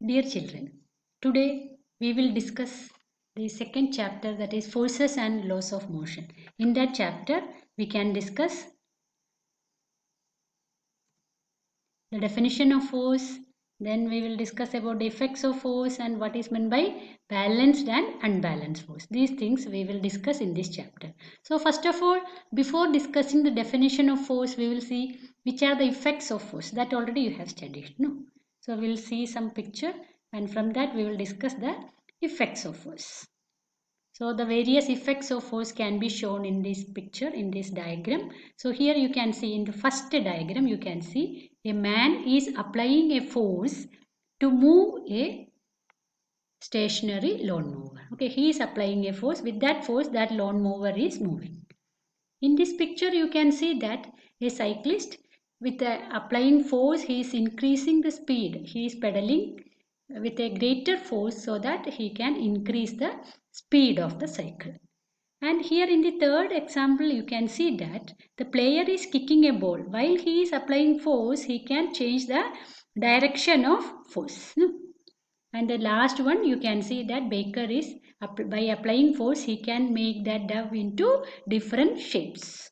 Dear children, today we will discuss the second chapter, that is forces and laws of motion. In that chapter, we can discuss the definition of force, then we will discuss about the effects of force and what is meant by balanced and unbalanced force. These things we will discuss in this chapter. So first of all, before discussing the definition of force, we will see which are the effects of force. That already you have studied, no? So we will see some picture, and from that we will discuss the effects of force. So the various effects of force can be shown in this picture, in this diagram. So here you can see in the first diagram, you can see a man is applying a force to move a stationary lawn mower. Okay, he is applying a force. With that force, that lawn mower is moving. In this picture, you can see that a cyclist with the applying force, he is increasing the speed. He is pedaling with a greater force so that he can increase the speed of the cycle. And here in the third example, you can see that the player is kicking a ball. While he is applying force, he can change the direction of force. And the last one, you can see that baker is, by applying force, he can make that dove into different shapes.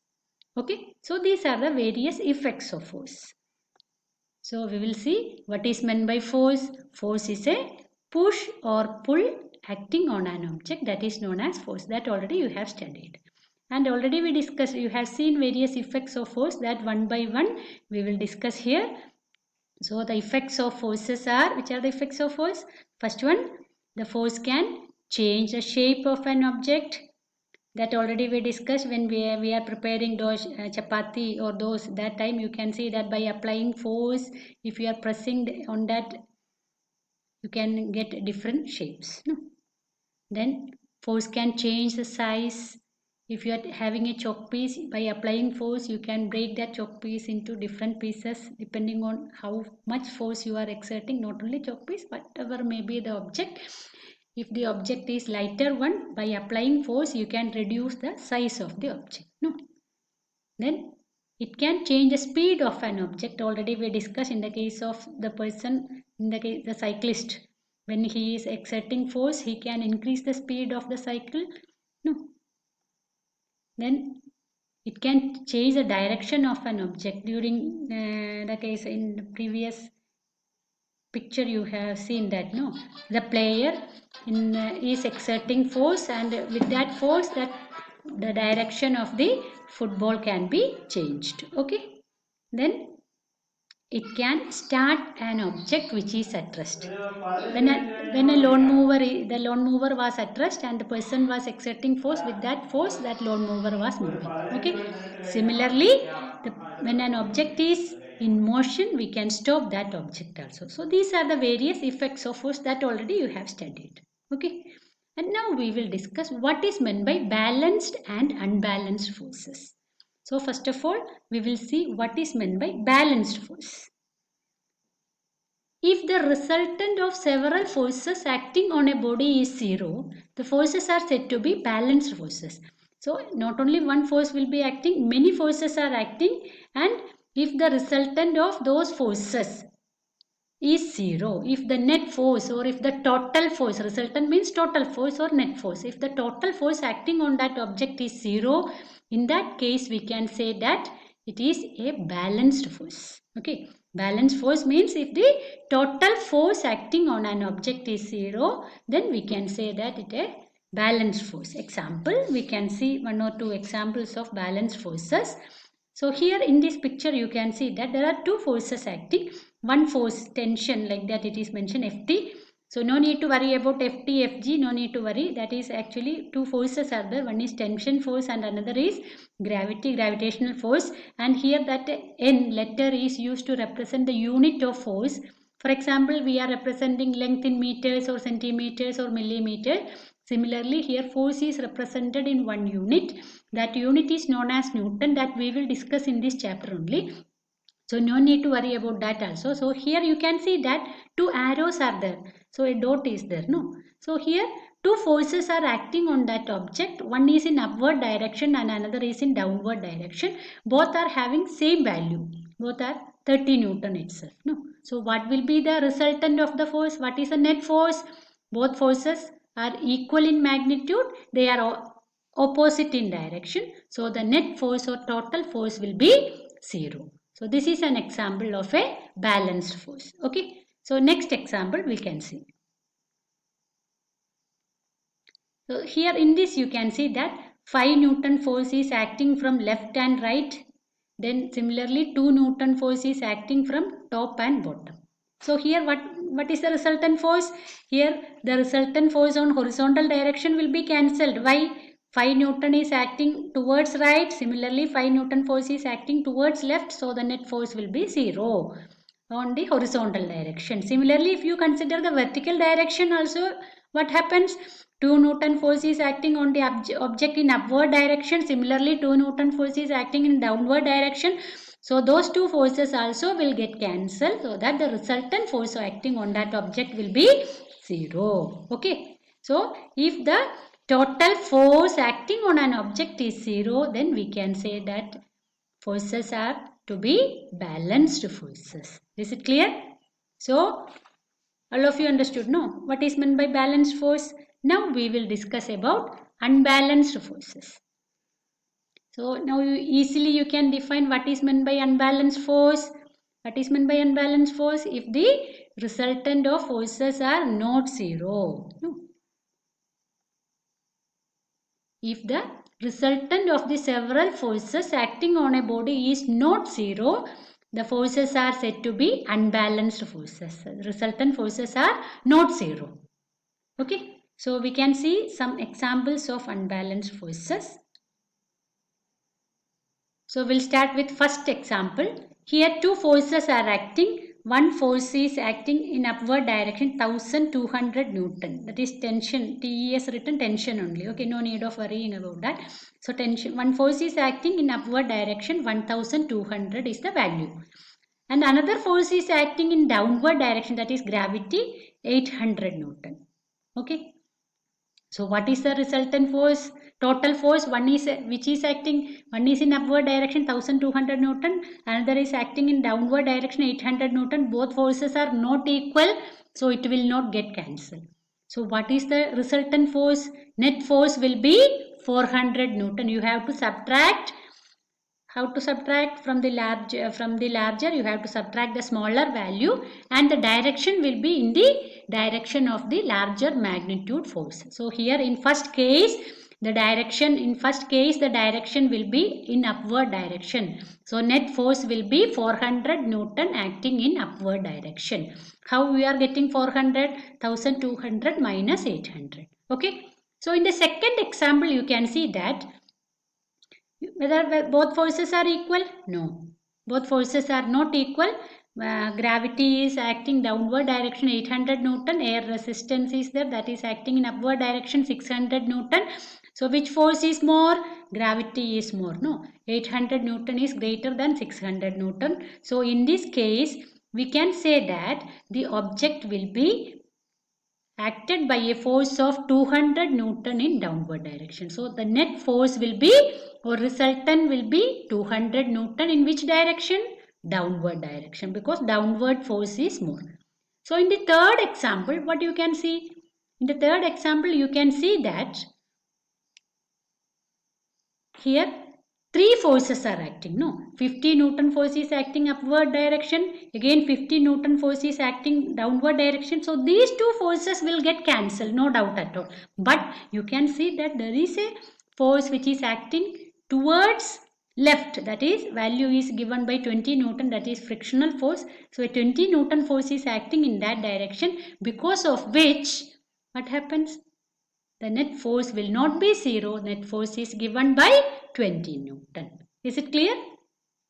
Okay, so these are the various effects of force. So we will see what is meant by force. Force is a push or pull acting on an object, that is known as force. That already you have studied. And already we discussed, you have seen various effects of force, that one by one we will discuss here. So the effects of forces are, which are the effects of force? First one, the force can change the shape of an object. That already we discussed when we are preparing those chapati or those. That time you can see that by applying force, if you are pressing on that, you can get different shapes. No? Then force can change the size. If you are having a chalk piece, by applying force, you can break that chalk piece into different pieces depending on how much force you are exerting. Not only chalk piece, whatever may be the object. If the object is lighter one, by applying force, you can reduce the size of the object. No. Then it can change the speed of an object. Already we discussed in the case of the person, in the case the cyclist. When he is exerting force, he can increase the speed of the cycle. No. Then it can change the direction of an object. During the case in the previous picture you have seen that, no, the player is exerting force, and with that force, that the direction of the football can be changed. Okay, then it can start an object which is at rest. When a lawn mower, the lawn mower was at rest and the person was exerting force, with that force, that lawn mower was moving. Okay. Similarly, when an object is in motion, we can stop that object also. So these are the various effects of force that already you have studied. Okay. And now we will discuss what is meant by balanced and unbalanced forces. So first of all, we will see what is meant by balanced force. If the resultant of several forces acting on a body is zero, the forces are said to be balanced forces. So not only one force will be acting, many forces are acting, and if the resultant of those forces is zero, if the net force or if the total force, resultant means total force or net force, if the total force acting on that object is zero, in that case we can say that it is a balanced force. Okay, balanced force means if the total force acting on an object is zero, then we can say that it is a balanced force. Example, we can see one or two examples of balanced forces. So here in this picture you can see that there are two forces acting. One force, tension, like that it is mentioned, Ft. So no need to worry about Ft, Fg, no need to worry. That is actually two forces are there. One is tension force and another is gravity, gravitational force. And here that N letter is used to represent the unit of force. For example, we are representing length in meters or centimeters or millimeter. Similarly, here force is represented in one unit. That unit is known as Newton, that we will discuss in this chapter only. So no need to worry about that also. So here you can see that two arrows are there. So a dot is there, no. So here two forces are acting on that object. One is in upward direction and another is in downward direction. Both are having same value. Both are 30 Newton itself. No. So what will be the resultant of the force? What is the net force? Both forces are equal in magnitude. They are opposite in direction. So the net force or total force will be 0. So this is an example of a balanced force. Okay. So next example we can see. So here in this you can see that 5 Newton force is acting from left and right. Then similarly 2 Newton force is acting from top and bottom. So here what is the resultant force? Here the resultant force on horizontal direction will be cancelled. Why? 5 Newton is acting towards right. Similarly 5 Newton force is acting towards left. So the net force will be 0 on the horizontal direction. Similarly, if you consider the vertical direction also, what happens? 2 Newton force is acting on the object in upward direction. Similarly, 2 Newton force is acting in downward direction. So those two forces also will get cancelled, so that the resultant force acting on that object will be 0. Okay. So if the total force acting on an object is 0, then we can say that forces are to be balanced forces. Is it clear? So all of you understood, no? What is meant by balanced force? Now we will discuss about unbalanced forces. So now you can define what is meant by unbalanced force. What is meant by unbalanced force? If the resultant of forces are not 0. No. If the resultant of the several forces acting on a body is not 0, the forces are said to be unbalanced forces. The resultant forces are not 0. Okay. So we can see some examples of unbalanced forces. So we'll start with first example. Here two forces are acting. One force is acting in upward direction 1200 Newton. That is tension. TE is written tension only. Okay, no need of worrying about that. So tension. One force is acting in upward direction 1200 is the value. And another force is acting in downward direction, that is gravity, 800 Newton. Okay. So what is the resultant force? Total force, one is in upward direction 1200 Newton, another is acting in downward direction 800 Newton. Both forces are not equal, so it will not get cancelled. So what is the resultant force? Net force will be 400 Newton. You have to subtract. How to subtract from the larger? You have to subtract the smaller value, and the direction will be in the direction of the larger magnitude force. So here in first case the direction will be in upward direction. So net force will be 400 Newton acting in upward direction. How we are getting 400? 1200 minus 800. Okay. So in the second example you can see that whether both forces are equal? No. Both forces are not equal. Gravity is acting downward direction 800 Newton. Air resistance is there, that is acting in upward direction 600 Newton. So which force is more? Gravity is more. No. 800 Newton is greater than 600 Newton. So in this case we can say that the object will be acted by a force of 200 Newton in downward direction. So the net force will be, or resultant will be 200 Newton in which direction? Downward direction, because downward force is more. So in the third example, what you can see? In the third example, you can see that here three forces are acting. No, 50 Newton force is acting upward direction. Again 50 Newton force is acting downward direction. So these two forces will get cancelled, no doubt at all. But you can see that there is a force which is acting towards left, that is value is given by 20 Newton, that is frictional force. So a 20 Newton force is acting in that direction, because of which what happens? The net force will not be 0. Net force is given by 20 Newton. Is it clear?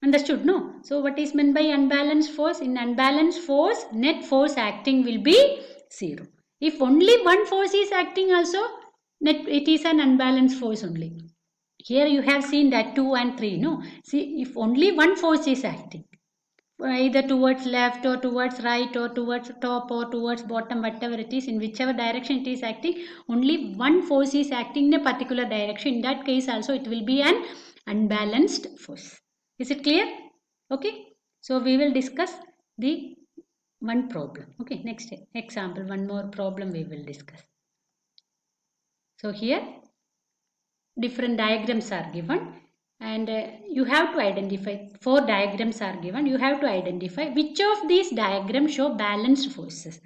Understood? No. So what is meant by unbalanced force? In unbalanced force, net force acting will be 0. If only one force is acting also, it is an unbalanced force only. Here you have seen that 2 and 3. No. See, if only one force is acting, either towards left or towards right or towards top or towards bottom, whatever it is, in whichever direction it is acting, only one force is acting in a particular direction. In that case also it will be an unbalanced force. Is it clear? Okay. So we will discuss the one problem. Okay, next example, one more problem we will discuss. So here different diagrams are given, and you have to identify, 4 diagrams are given. You have to identify which of these diagrams show balanced forces.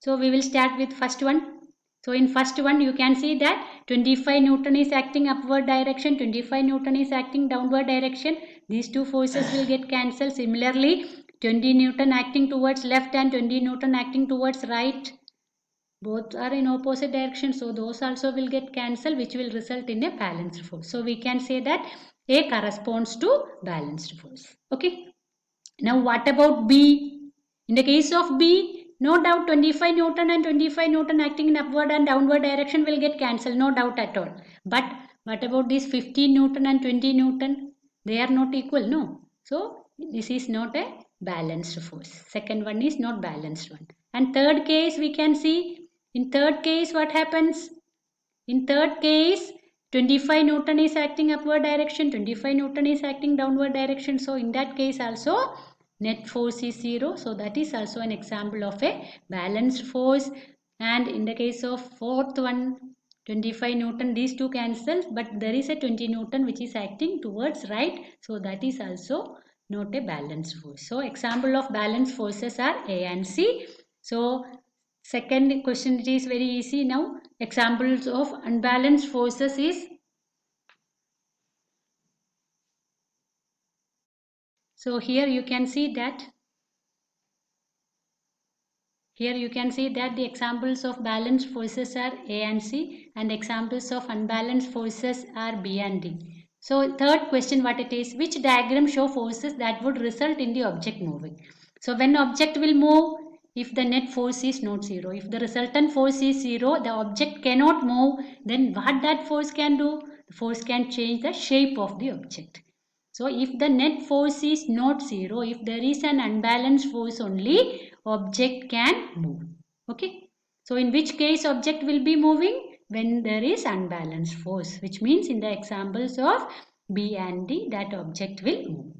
So we will start with first one. So in first one you can see that 25 Newton is acting upward direction, 25 Newton is acting downward direction. These two forces will get cancelled. Similarly 20 Newton acting towards left and 20 Newton acting towards right. Both are in opposite direction, so those also will get cancelled, which will result in a balanced force. So we can say that A corresponds to balanced force. Okay. Now what about B? In the case of B, no doubt 25 Newton and 25 Newton acting in upward and downward direction will get cancelled, no doubt at all. But what about this 15 Newton and 20 Newton? They are not equal, no. So this is not a balanced force. Second one is not balanced one. And third case we can see, in third case what happens? In third case 25 Newton is acting upward direction, 25 Newton is acting downward direction. So in that case also net force is 0. So that is also an example of a balanced force. And in the case of fourth one, 25 Newton, these two cancel, but there is a 20 Newton which is acting towards right. So that is also not a balanced force. So example of balanced forces are A and C. So second question, it is very easy now. Examples of unbalanced forces is, so here you can see that the examples of balanced forces are A and C, and examples of unbalanced forces are B and D. So third question, what it is, which diagram show forces that would result in the object moving? So when object will move, if the net force is not 0, if the resultant force is 0, the object cannot move, then what that force can do? The force can change the shape of the object. So if the net force is not 0, if there is an unbalanced force only, object can move. Okay. So in which case object will be moving? When there is unbalanced force, which means in the examples of B and D, that object will move.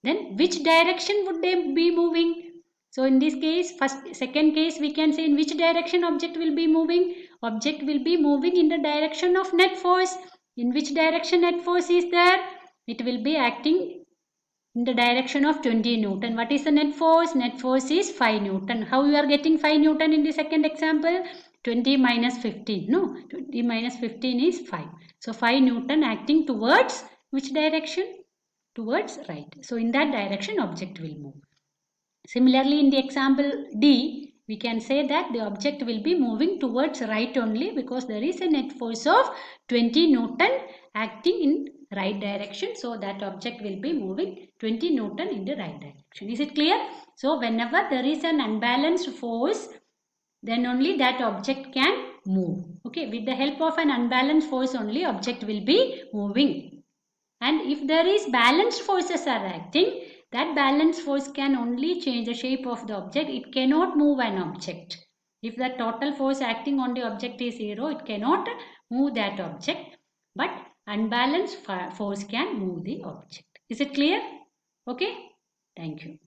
Then which direction would they be moving? So in this case, second case, we can say in which direction object will be moving? Object will be moving in the direction of net force. In which direction net force is there? It will be acting in the direction of 20 Newton. What is the net force? Net force is 5 Newton. How you are getting 5 Newton in the second example? 20 minus 15. No, 20 minus 15 is 5. So 5 Newton acting towards which direction? Towards right. So in that direction object will move. Similarly, in the example D, we can say that the object will be moving towards right only because there is a net force of 20 Newton acting in right direction. So that object will be moving 20 Newton in the right direction. Is it clear? So whenever there is an unbalanced force, then only that object can move. Okay, with the help of an unbalanced force only object will be moving. And if there is balanced forces are acting, that balanced force can only change the shape of the object. It cannot move an object. If the total force acting on the object is 0, it cannot move that object. But unbalanced force can move the object. Is it clear? Okay. Thank you.